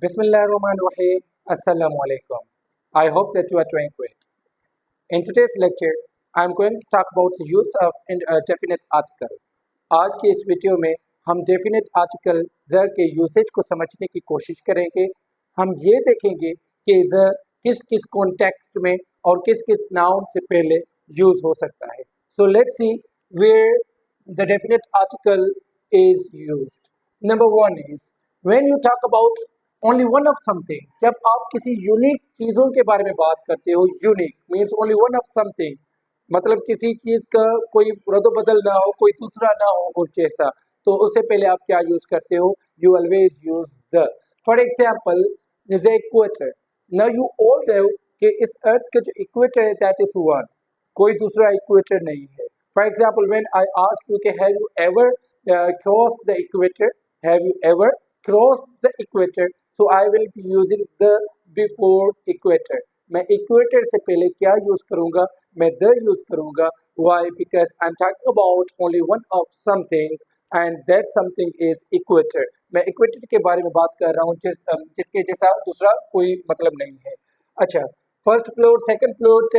Bismillahirrahmanirrahim. Assalamu alaikum. I hope that you are doing great. In today's lecture, I am going to talk about the use of definite article. आज की इस video में हम definite article ज़ के usage को समझने की कोशिश करेंगे। हम ये देखेंगे कि ज़ किस किस कॉन्टेक्स्ट में और किस किस नाउन से पहले यूज हो सकता है। So let's see where the definite article is used. Number one is when you talk about only one of something. जब आप किसी यूनिक चीज़ों के बारे में बात करते हो, unique means only one of something, मतलब किसी चीज़ का कोई रद्द-बदल ना हो, कोई दूसरा ना हो उस जैसा, तो उससे पहले आप क्या यूज़ करते हो? You always use the. For example is equator. Now you all know कि इस अर्थ का जो इक्वेटर है दैट इज वन, कोई दूसरा इक्वेटर नहीं है। For example when I ask you कि have you ever crossed the equator, have you ever crossed the equator, so I will be using the before equator. मैं equator से पहले क्या use करूँगा? मैं द यूज़ करूँगा। Why? Because I am talking about only one of something and that something is equator. मैं equator के बारे में बात कर रहा हूँ जिसके जैसा दूसरा कोई मतलब नहीं है। अच्छा, first floor, second floor,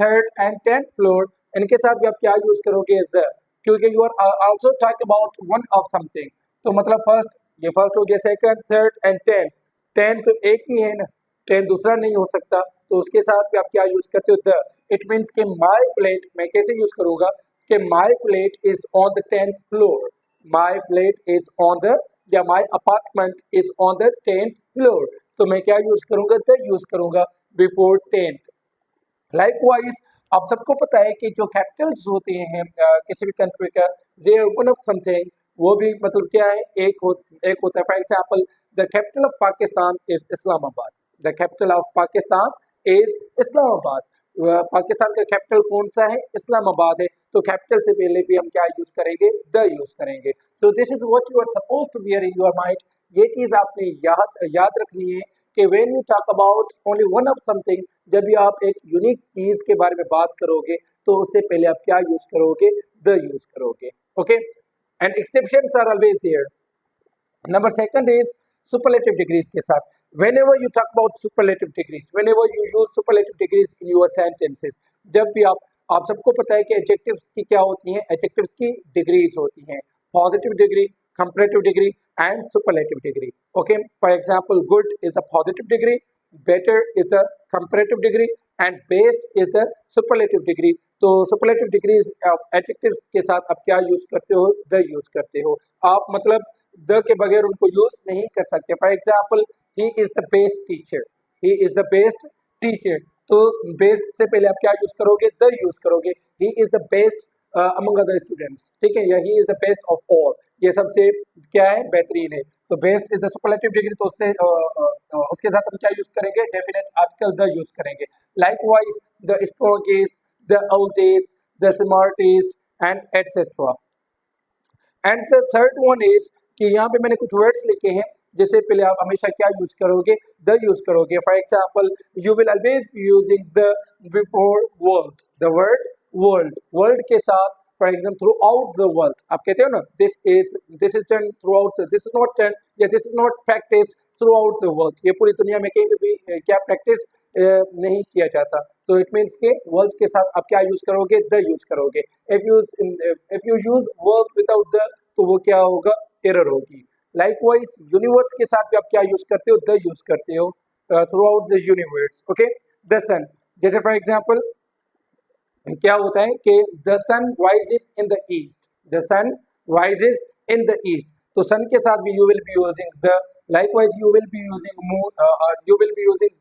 third and 10th floor, इनके साथ भी आप क्या यूज़ करोगे? द, क्योंकि you are also talking about one of something. तो मतलब फर्स्ट, ये फर्स्ट हो गया, सेकंड, थर्ड एंड 10th। 10 तो एक ही है ना, 10 दूसरा नहीं हो सकता, तो उसके साथ भी आप क्या यूज़ करते हो? द। इट मीन्स कि माई फ्लैट मैं कैसे यूज़ करूँगा कि my flat is on the 10th floor, my flat is on the, या my apartment is on the 10th floor. तो मैं क्या यूज़ करूँगा? द यूज़ करूँगा बिफोर 10th। लाइकवाइज आप सबको पता है कि जो कैपिटल्स होते हैं किसी भी कंट्री का, they are one of something, वो भी मतलब क्या है? एक होता है। For example the capital of Pakistan is Islamabad, the capital of Pakistan is Islamabad. Pakistan का कैपिटल कौन सा है? इस्लामाबाद है। तो कैपिटल से पहले भी हम क्या यूज करेंगे? द यूज करेंगे। तो this is what you are suppose to bear in your mind. ये चीज आपने याद रखनी है कि when you talk about only one of something, जब भी आप एक यूनिक चीज के बारे में बात करोगे तो उससे पहले आप क्या यूज करोगे? द यूज करोगे। Okay, and exceptions are always there. Number second is superlative degrees के साथ। whenever you talk about superlative degrees, whenever you use superlative degrees in your sentences, जब भी आप सबको पता है कि एडजेक्टिव्स की क्या होती हैं? एडजेक्टिव्स की डिग्रीज होती हैं, positive degree, comparative degree and superlative degree. Okay, for example good is the positive degree, better is the comparative degree and best is the superlative degree. तो सुपरलेटिव डिग्रीज ऑफ एडजेक्टिव्स के साथ आप क्या use करते हो? The use करते हो। आप मतलब द के बगैर उनको यूज नहीं कर सकते। For example he is the best teacher, he is the best teacher, तो बेस्ट से पहले आप क्या यूज करोगे? द यूज करोगे। He is the best among other students, ठीक है, या he is the best of all, ये सबसे क्या है? बेहतरीन है। तो best is the superlative degree, तो उससे उसके साथ हम क्या यूज करेंगे? डेफिनेट आर्टिकल द यूज करेंगे। Likewise the strongest, the oldest, the smartest and etcetera. And the third one is कि यहाँ पे मैंने कुछ वर्ड्स लिखे हैं जिससे पहले आप हमेशा क्या यूज करोगे? द यूज करोगे। For example you will always be using the before world, the word world, world के साथ। For example throughout the world, आप कहते हो ना this is done throughout, this is not done या this is not practised throughout the world. ये पूरी दुनिया में कहीं भी क्या प्रैक्टिस नहीं किया जाता। तो इट मीन्स के वर्ल्ड के साथ आप क्या यूज करोगे? द यूज करोगे। If you use world without the, तो वो क्या होगा? एरर होगी। लाइकवाइज यूनिवर्स के साथ भी आप क्या यूज करते हो? द यूज करते हो throughout the universe. Okay, the sun, जैसे फॉर एग्जाम्पल क्या होता है कि the sun rises in the east, the sun rises in the east, तो सन के साथ भी you will be using the. Likewise you will be using moon, you will be using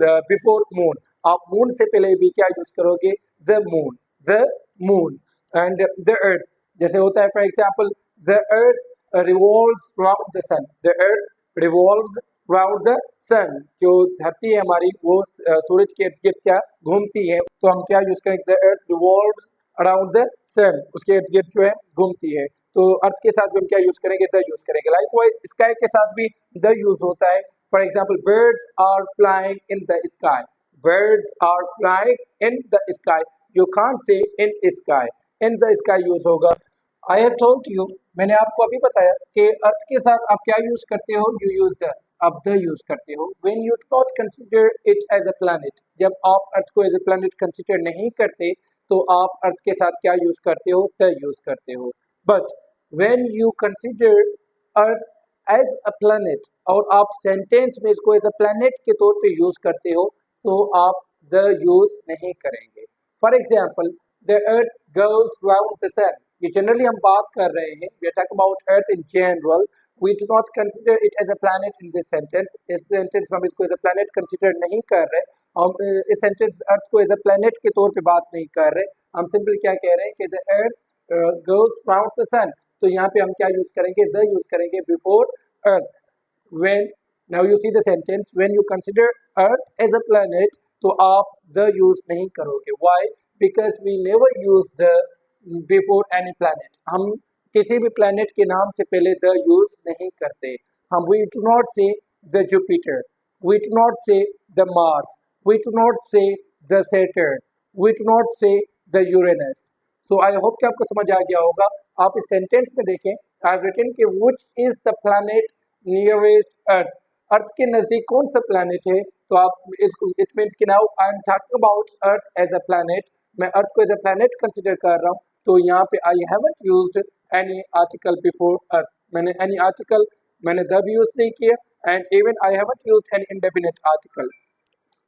the before moon. आप moon से पहले भी क्या use करोगे? The moon, the moon. And the earth, जैसे होता है for example the earth revolves around the sun, the earth revolves around the sun, जो धरती है हमारी वो सूरज के इर्द गिर्द क्या घूमती है, तो हम क्या यूज करेंगे? the earth revolves around the sun, उसके इर्द गिर्द जो है घूमती है। तो अर्थ के साथ भी हम क्या यूज करेंगे? द यूज करेंगे। लाइकवाइज स्काई के साथ भी द यूज होता है। For example birds are flying in the sky, birds are flying in the sky, you can't say in sky, in the sky use होगा। आई हैव टोल्ड यू, मैंने आपको अभी बताया कि अर्थ के साथ आप क्या यूज करते हो? You use the. आप द यूज करते हो। When you do not consider it as a planet, जब आप अर्थ को एज अ प्लैनेट कंसिडर नहीं करते तो आप अर्थ के साथ क्या यूज करते हो, द यूज करते हो। But when you consider earth as a planet और आप सेंटेंस में इसको एज अ प्लैनेट के तौर पे यूज करते हो तो आप द यूज नहीं करेंगे। For example, the earth goes round the sun, ये जनरली हम बात कर रहे हैं, we are talking about earth in general, we do not consider it as a planet in this sentence। इस सेंटेंस में हम इसको एज अ प्लैनेट कंसिडर नहीं कर रहे, हम इस सेंटेंस अर्थ को एज अ प्लैनेट के तौर पे बात नहीं कर रहे, हम सिंपल क्या कह रहे हैं कि the earth goes round the sun। तो यहाँ पे हम क्या यूज करेंगे, द यूज करेंगे before earth. when now you see the sentence, when you consider earth as a planet तो आप the use नहीं करोगे। why? because we never use the before any planet, हम किसी भी planet के नाम से पहले the use नहीं करते। हम we do not say the Jupiter, we do not say the Mars, we do not say the Saturn, we do not say the Uranus। so I hope कि आपको समझ आ गया होगा। आप इस सेंटेंस में देखें, I have written कि which is the planet nearest earth, अर्थ के नजदीक कौन सा प्लैनेट है, तो आप इसको इट मीन्स कि now I am talking about earth as a planet, मैं अर्थ को एज अ प्लैनेट कंसिडर कर रहा हूँ। तो यहाँ पे I haven't used any article before earth, मैंने एनी आर्टिकल मैंने द भी यूज नहीं किया, and even I haven't used any indefinite article.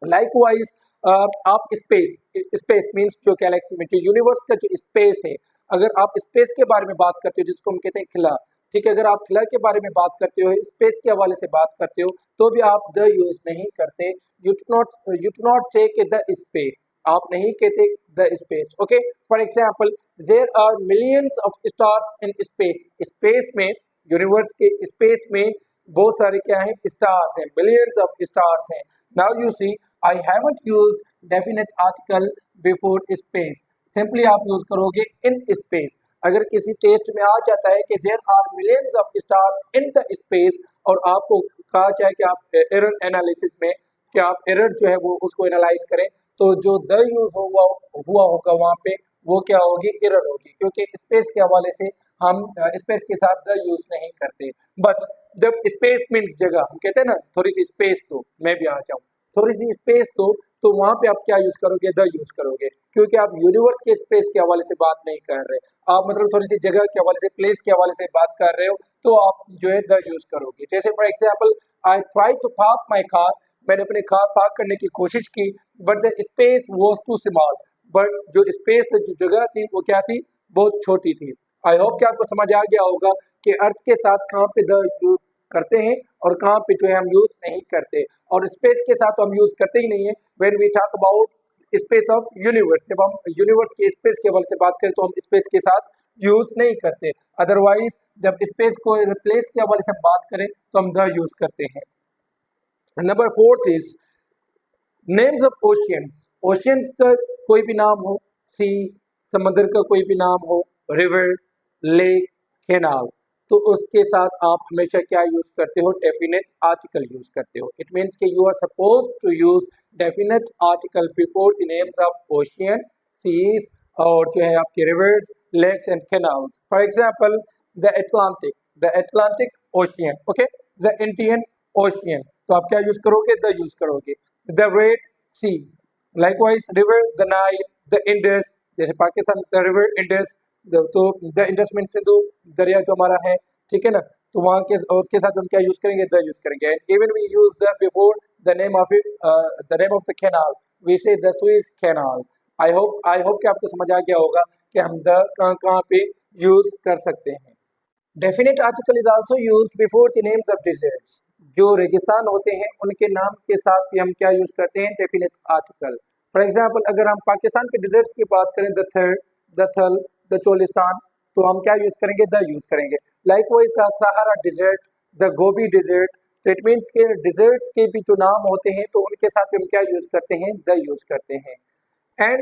Likewise आप स्पेस, स्पेस मीन्स जो गैलेक्सी में जो यूनिवर्स का जो स्पेस है, अगर आप स्पेस के बारे में बात करते हो जिसको हम कहते हैं खिला, ठीक है, अगर आप खिला के बारे में बात करते हो, स्पेस के हवाले से बात करते हो, तो भी आप द यूज नहीं करते। यू डू नॉट से कि द स्पेस, आप नहीं कहते the space. Okay, for example, there are millions of stars in space, space में यूनिवर्स के स्पेस में बहुत सारे क्या है, स्टार्स हैं, मिलियंस ऑफ स्टार्स हैं। Now you see I haven't used definite article before space, simply आप यूज करोगे इन स्पेस। अगर किसी टेस्ट में आ जाता है कि there are millions of stars in the space और आपको कहा जाए कि आप एरर एनालिसिस में कि आप एरर जो है वो उसको एनालाइज करें, तो जो द यूज हुआ होगा वहाँ पे वो क्या होगी, एरर होगी, क्योंकि स्पेस के हवाले से हम स्पेस के साथ द यूज नहीं करते। बट जब स्पेस मीन्स जगह, हम कहते हैं ना थोड़ी सी स्पेस दो, मैं भी आ जाऊँ, थोड़ी सी स्पेस दो, तो वहाँ पे आप क्या यूज करोगे, द यूज करोगे, क्योंकि आप यूनिवर्स के स्पेस के हवाले से बात नहीं कर रहे, आप मतलब थोड़ी सी जगह के हवाले से, प्लेस के हवाले से बात कर रहे हो, तो आप जो है द यूज करोगे। जैसे for example, I try to park my car, मैंने अपनी कार पार्क करने की कोशिश की, but the space was too small, but जो स्पेस जो जगह थी वो क्या थी, बहुत छोटी थी। आई होप कि आपको समझ आ गया होगा कि अर्थ के साथ कहाँ पे द यूज करते हैं और कहाँ पे जो है हम यूज नहीं करते, और स्पेस के साथ तो हम यूज करते ही नहीं है। When we talk about space of universe, जब हम यूनिवर्स के स्पेस के हवाले से बात करें तो हम स्पेस के साथ यूज नहीं करते, अदरवाइज जब स्पेस को रिप्लेस के हवाले से हम बात करें तो हम द यूज करते हैं। Number 4 is names of oceans, oceans का कोई भी नाम हो, सी समंदर का कोई भी नाम हो, रिवर, लेक, कैनाल, तो उसके साथ आप हमेशा क्या यूज करते हो, डेफिनेट आर्टिकल यूज करते हो। इट मीन्स कि you are suppose to use definite article before the names of ocean, seas और जो है आपके rivers, lakes and canals. For example, the Atlantic ocean, okay, the Indian ocean, तो आप क्या यूज करोगे, द यूज करोगे। The Red Sea, likewise river, the Nile, the Indus, जैसे पाकिस्तान द रिवर इंडस, तो द इंडस मीन सिंधु दरिया जो हमारा है, ठीक है ना, तो वहाँ के उसके साथ हम क्या यूज करेंगे, द यूज करेंगे। Even we use the before the name of the canal, we say the Suez canal. I hope कि आपको समझ आ गया होगा कि हम द कहाँ कहाँ पे यूज कर सकते हैं। Definite article is also used before the names of deserts, जो रेगिस्तान होते हैं उनके नाम के साथ भी हम क्या यूज करते हैं, डेफिनेट आर्टिकल। फॉर एग्जाम्पल, अगर हम पाकिस्तान के डिजर्ट्स की बात करें, द थर, द थल, द चोलिस्तान, तो हम क्या यूज करेंगे, द यूज करेंगे। लाइक वही the Sahara desert, the Gobi desert, तो इट मीन्स के डिजर्ट्स के भी जो नाम होते हैं तो उनके साथ भी हम क्या यूज करते हैं, द यूज करते हैं। And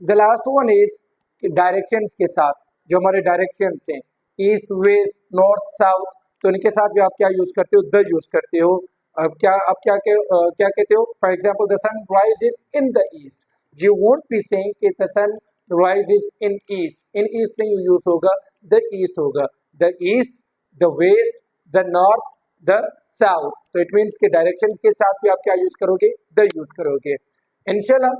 the last one is directions के साथ, जो हमारे डायरेक्शंस हैं, ईस्ट, वेस्ट, नॉर्थ, साउथ, तो इनके साथ भी आप क्या यूज करते हो, द यूज करते हो। अब क्या कहते हो, for example, the sun rises in the east, you won't be saying कि the sun rises in east, in east नहीं यूज होगा, द ईस्ट होगा। The east, the west, the north, the south, तो इट मीन्स के directions के साथ भी आप क्या यूज करोगे, द यूज करोगे। इंशाल्लाह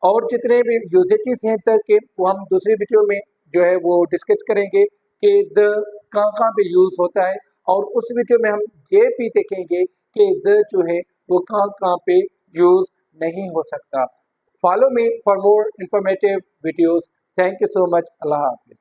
और जितने भी यूजेजेस हैं तक के वो हम दूसरी वीडियो में जो है वो डिस्कस करेंगे कि द कहाँ कहाँ पे यूज होता है, और उस वीडियो में हम ये भी देखेंगे कि द जो है वो कहाँ कहाँ पे यूज नहीं हो सकता। Follow me for more informative videos. Thank you so much. Allah Hafiz.